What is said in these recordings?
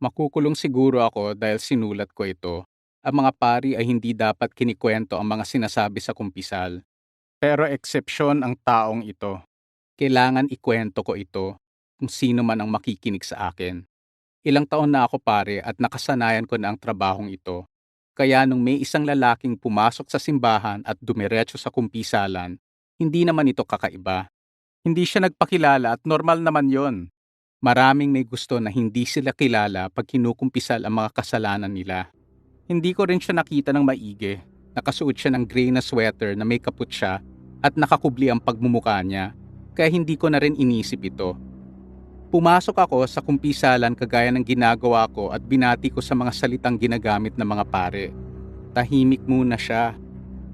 Makukulong siguro ako dahil sinulat ko ito. Ang mga pari ay hindi dapat kinikwento ang mga sinasabi sa kumpisal. Pero eksepsyon ang taong ito. Kailangan ikwento ko ito kung sino man ang makikinig sa akin. Ilang taon na ako pare at nakasanayan ko na ang trabahong ito. Kaya nung may isang lalaking pumasok sa simbahan at dumiretso sa kumpisalan, hindi naman ito kakaiba. Hindi siya nagpakilala at normal naman yon. Maraming may gusto na hindi sila kilala pag kinukumpisal ang mga kasalanan nila. Hindi ko rin siya nakita ng maigi. Nakasuot siya ng gray na sweater na may kaput siya at nakakubli ang pagmumuka niya, kaya hindi ko na rin inisip ito. Pumasok ako sa kumpisalan kagaya ng ginagawa ko at binati ko sa mga salitang ginagamit ng mga pare. Tahimik muna siya.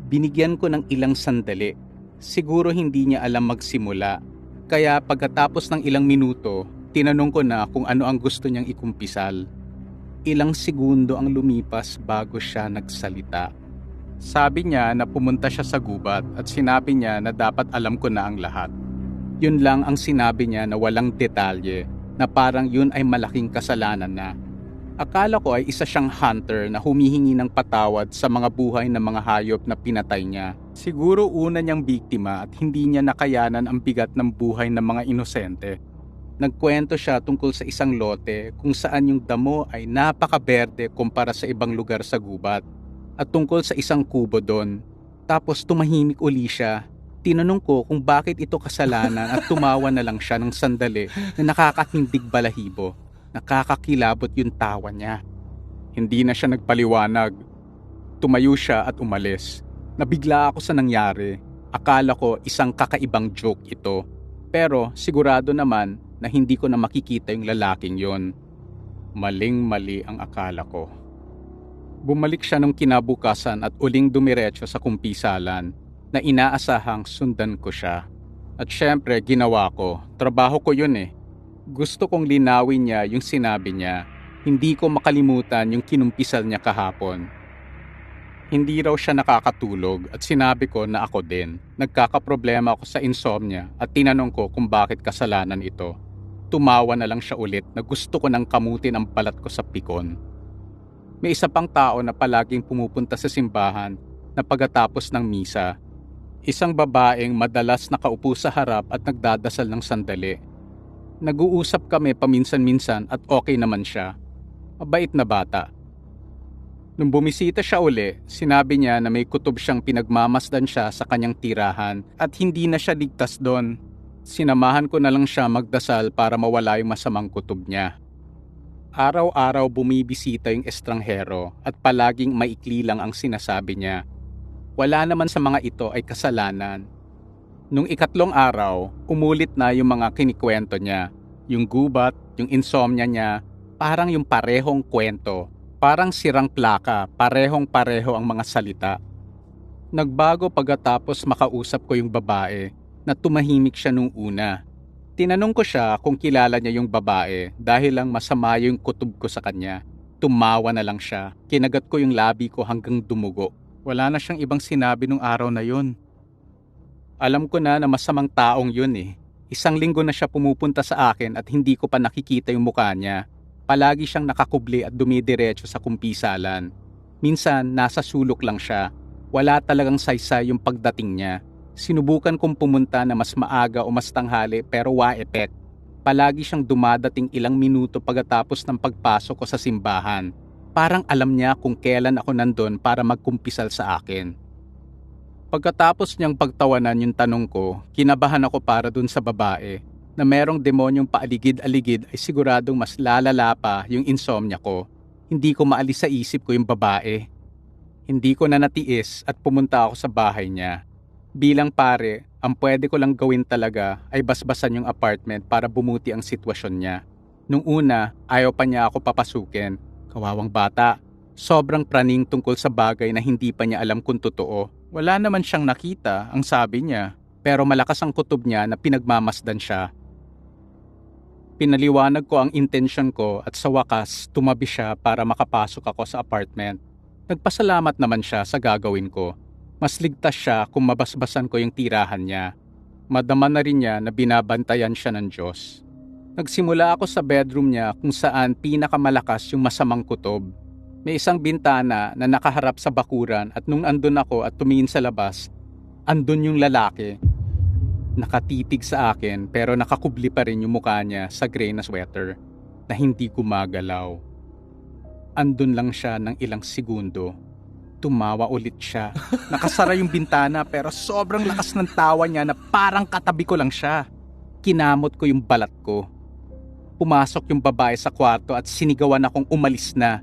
Binigyan ko ng ilang sandali. Siguro hindi niya alam magsimula. Kaya pagkatapos ng ilang minuto, tinanong ko na kung ano ang gusto niyang ikumpisal. Ilang segundo ang lumipas bago siya nagsalita. Sabi niya na pumunta siya sa gubat at sinabi niya na dapat alam ko na ang lahat. Yun lang ang sinabi niya na walang detalye, na parang yun ay malaking kasalanan na. Akala ko ay isa siyang hunter na humihingi ng patawad sa mga buhay ng mga hayop na pinatay niya. Siguro una niyang biktima at hindi niya nakayanan ang bigat ng buhay ng mga inosente. Nagkwento siya tungkol sa isang lote kung saan yung damo ay napakaberde kumpara sa ibang lugar sa gubat. At tungkol sa isang kubo doon. Tapos tumahimik uli siya. Tinanong ko kung bakit ito kasalanan at tumawa na lang siya ng sandali na nakakahindig balahibo. Nakakakilabot yung tawa niya. Hindi na siya nagpaliwanag. Tumayo siya at umalis. Nabigla ako sa nangyari. Akala ko isang kakaibang joke ito. Pero sigurado naman na hindi ko na makikita yung lalaking yon. Maling-mali ang akala ko. Bumalik siya nung kinabukasan at uling dumiretso sa kumpisalan na inaasahang sundan ko siya. At syempre ginawa ko, trabaho ko yun eh. Gusto kong linawin niya yung sinabi niya. Hindi ko makalimutan yung kinumpisal niya kahapon. Hindi raw siya nakakatulog at sinabi ko na ako din. Nagkakaproblema ako sa insomnia at tinanong ko kung bakit kasalanan ito. Tumawa na lang siya ulit na gusto ko nang kamutin ang balat ko sa pikon. May isa pang tao na palaging pumupunta sa simbahan na pagkatapos ng misa. Isang babaeng madalas nakaupo sa harap at nagdadasal ng sandali. Nag-uusap kami paminsan-minsan at okay naman siya. Mabait na bata. Nung bumisita siya uli, sinabi niya na may kutob siyang pinagmamasdan siya sa kanyang tirahan at hindi na siya ligtas doon. Sinamahan ko na lang siya magdasal para mawala yung masamang kutob niya. Araw-araw bumibisita yung estranghero at palaging maikli lang ang sinasabi niya. Wala naman sa mga ito ay kasalanan. Nung ikatlong araw, umulit na yung mga kinikwento niya. Yung gubat, yung insomnia niya, parang yung parehong kwento. Parang sirang plaka, parehong-pareho ang mga salita. Nagbago pagkatapos makausap ko yung babae na tumahimik siya nung una. Tinanong ko siya kung kilala niya yung babae dahil lang masama yung kutob ko sa kanya. Tumawa na lang siya. Kinagat ko yung labi ko hanggang dumugo. Wala na siyang ibang sinabi nung araw na yun. Alam ko na masamang taong yun eh. Isang linggo na siya pumupunta sa akin at hindi ko pa nakikita yung mukha niya. Palagi siyang nakakubli at dumidiretso sa kumpisalan. Minsan, nasa sulok lang siya. Wala talagang saysay yung pagdating niya. Sinubukan kong pumunta na mas maaga o mas tanghali pero wa-epek. Palagi siyang dumadating ilang minuto pagkatapos ng pagpasok ko sa simbahan. Parang alam niya kung kailan ako nandun para magkumpisal sa akin. Pagkatapos niyang pagtawanan yung tanong ko, kinabahan ako para dun sa babae. Na merong demonyong paaligid-aligid ay siguradong mas lalala pa yung insomnia ko. Hindi ko maalis sa isip ko yung babae. Hindi ko na natiis at pumunta ako sa bahay niya. Bilang pare, ang pwede ko lang gawin talaga ay basbasan yung apartment para bumuti ang sitwasyon niya. Nung una, ayaw pa niya ako papasukin. Kawawang bata. Sobrang praning tungkol sa bagay na hindi pa niya alam kung totoo. Wala naman siyang nakita, ang sabi niya. Pero malakas ang kutob niya na pinagmamasdan siya. Pinaliwanag ko ang intensyon ko at sa wakas tumabi siya para makapasok ako sa apartment. Nagpasalamat naman siya sa gagawin ko. Mas ligtas siya kung mabasbasan ko yung tirahan niya. Madama na rin niya na binabantayan siya ng Diyos. Nagsimula ako sa bedroom niya kung saan pinakamalakas yung masamang kutob. May isang bintana na nakaharap sa bakuran at nung andun ako at tumingin sa labas, andun yung lalaki. Nakatitig sa akin pero nakakubli pa rin yung mukha niya sa gray na sweater na hindi gumagalaw. Andun lang siya ng ilang segundo. Tumawa ulit siya. Nakasara yung bintana pero sobrang lakas ng tawa niya na parang katabi ko lang siya. Kinamot ko yung balat ko. Pumasok yung babae sa kwarto at sinigawan akong umalis na.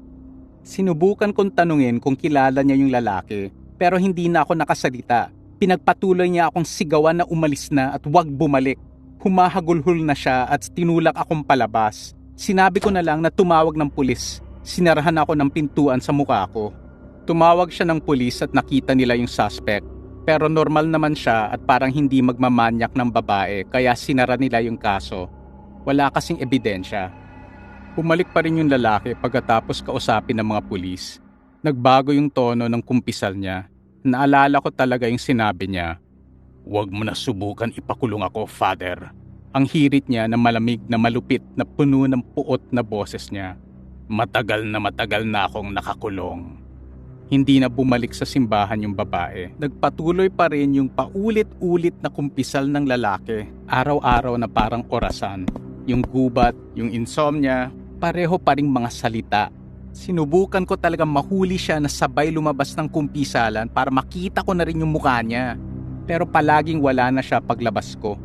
Sinubukan kong tanungin kung kilala niya yung lalaki pero hindi na ako nakasalita. Pinagpatuloy niya akong sigawan na umalis na at huwag bumalik. Humahagulhol na siya at tinulak akong palabas. Sinabi ko na lang na tumawag ng pulis. Sinarahan ako ng pintuan sa mukha ko. Tumawag siya ng pulis at nakita nila yung suspect. Pero normal naman siya at parang hindi magmamanyak ng babae kaya sinara nila yung kaso. Wala kasing ebidensya. Bumalik pa rin yung lalaki pagkatapos kausapin ng mga pulis. Nagbago yung tono ng kumpisal niya. Naalala ko talaga yung sinabi niya, "Huwag mo na subukan ipakulong ako, father." Ang hirit niya na malamig na malupit na puno ng puot na boses niya. Matagal na akong nakakulong." Hindi na bumalik sa simbahan yung babae. Nagpatuloy pa rin yung paulit-ulit na kumpisal ng lalaki. Araw-araw na parang orasan. Yung gubat, yung insomnia, pareho pa ring mga salita. Sinubukan ko talagang mahuli siya na sabay lumabas ng kumpisalan para makita ko na rin yung mukha niya. Pero palaging wala na siya paglabas ko.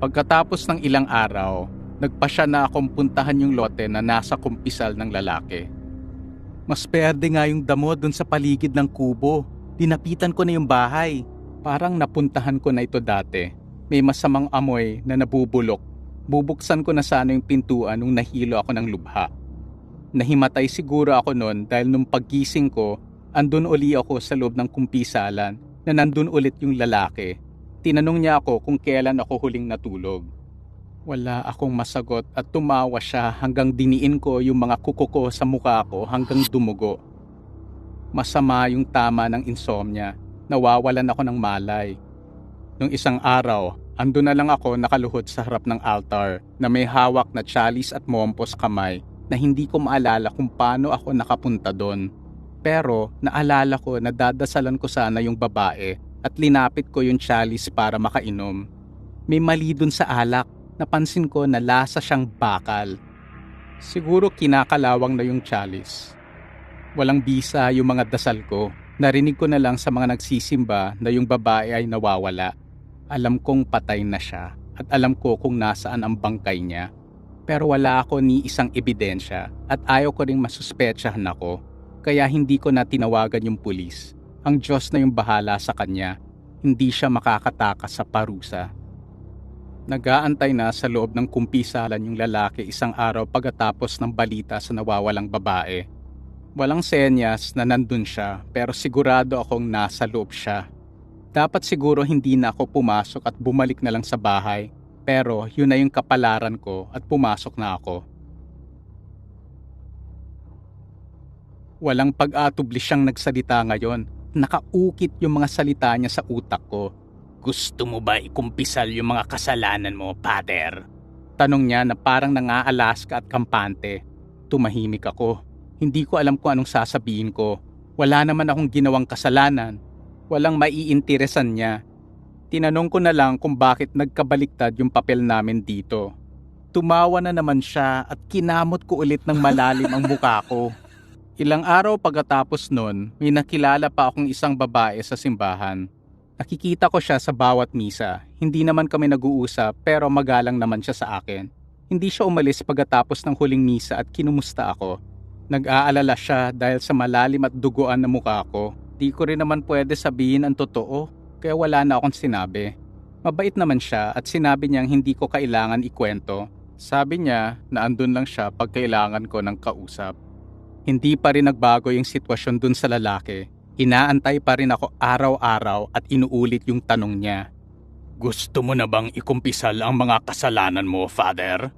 Pagkatapos ng ilang araw, nagpasya na akong puntahan yung lote na nasa kumpisal ng lalaki. Mas perde nga yung damo dun sa paligid ng kubo. Dinapitan ko na yung bahay. Parang napuntahan ko na ito dati. May masamang amoy na nabubulok. Bubuksan ko na sana yung pintuan nung nahilo ako ng lubha. Nahimatay siguro ako noon dahil nung paggising ko, andun uli ako sa loob ng kumpisalan na nandun ulit yung lalaki. Tinanong niya ako kung kailan ako huling natulog. Wala akong masagot at tumawa siya hanggang diniin ko yung mga kuko ko sa mukha ko hanggang dumugo. Masama yung tama ng insomnia. Nawawalan ako ng malay. Nung isang araw, andun na lang ako nakaluhod sa harap ng altar na may hawak na chalice at mompos kamay na hindi ko maalala kung paano ako nakapunta doon. Pero naalala ko na dadasalan ko sana yung babae at linapit ko yung chalice para makainom. May mali dun sa alak. Napansin ko na lasa siyang bakal. Siguro kinakalawang na yung chalice. Walang bisa yung mga dasal ko. Narinig ko na lang sa mga nagsisimba na yung babae ay nawawala. Alam kong patay na siya at alam ko kung nasaan ang bangkay niya. Pero wala ako ni isang ebidensya at ayaw ko ring masuspetsahan ako. Kaya hindi ko na tinawagan yung pulis. Ang Diyos na yung bahala sa kanya. Hindi siya makakatakas sa parusa. Nag-aantay na sa loob ng kumpisalan yung lalaki isang araw pagkatapos ng balita sa nawawalang babae. Walang senyas na nandun siya pero sigurado akong nasa loob siya. Dapat siguro hindi na ako pumasok at bumalik na lang sa bahay pero yun na yung kapalaran ko at pumasok na ako. Walang pag-atubli siyang nagsalita ngayon. Nakaukit yung mga salita niya sa utak ko. "Gusto mo ba ikumpisal yung mga kasalanan mo, Pater?" Tanong niya na parang nang-aalaska at kampante. Tumahimik ako. Hindi ko alam kung anong sasabihin ko. Wala naman akong ginawang kasalanan. Walang maiinteresan niya. Tinanong ko na lang kung bakit nagkabaliktad yung papel namin dito. Tumawa na naman siya at kinamot ko ulit ng malalim ang mukha ko. Ilang araw pagkatapos nun, may nakilala pa akong isang babae sa simbahan. Nakikita ko siya sa bawat misa. Hindi naman kami nag-uusap pero magalang naman siya sa akin. Hindi siya umalis pagkatapos ng huling misa at kinumusta ako. Nag-aalala siya dahil sa malalim at duguan na mukha ko. Di ko rin naman pwede sabihin ang totoo kaya wala na akong sinabi. Mabait naman siya at sinabi niyang hindi ko kailangan ikwento. Sabi niya na andun lang siya pag kailangan ko ng kausap. Hindi pa rin nagbago yung sitwasyon dun sa lalaki. Inaantay pa rin ako araw-araw at inuulit yung tanong niya. "Gusto mo na bang ikumpisal ang mga kasalanan mo, Father?"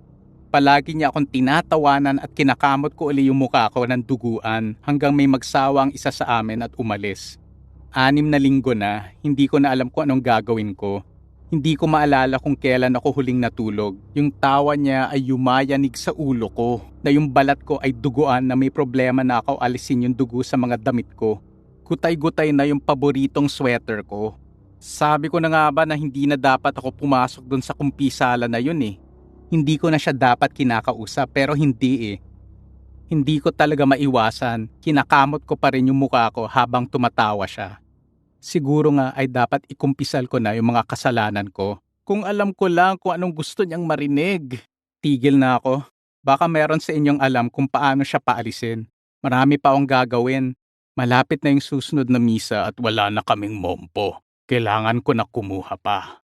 Palagi niya akong tinatawanan at kinakamot ko uli yung mukha ko ng duguan hanggang may magsawa ang isa sa amin at umalis. 6 na linggo na, hindi ko na alam kung anong gagawin ko. Hindi ko maalala kung kailan ako huling natulog. Yung tawa niya ay yumayanig sa ulo ko, na yung balat ko ay duguan na may problema na ako alisin yung dugo sa mga damit ko. Gutay-gutay na yung paboritong sweater ko. Sabi ko na nga ba na hindi na dapat ako pumasok dun sa kumpisala na yun eh. Hindi ko na siya dapat kinakausap pero hindi eh. Hindi ko talaga maiwasan. Kinakamot ko pa rin yung mukha ko habang tumatawa siya. Siguro nga ay dapat ikumpisal ko na yung mga kasalanan ko. Kung alam ko lang kung anong gusto niyang marinig. Tigil na ako. Baka meron sa inyong alam kung paano siya paalisin. Marami pa akong gagawin. Malapit na yung susunod na misa at wala na kaming mompo. Kailangan ko na kumuha pa.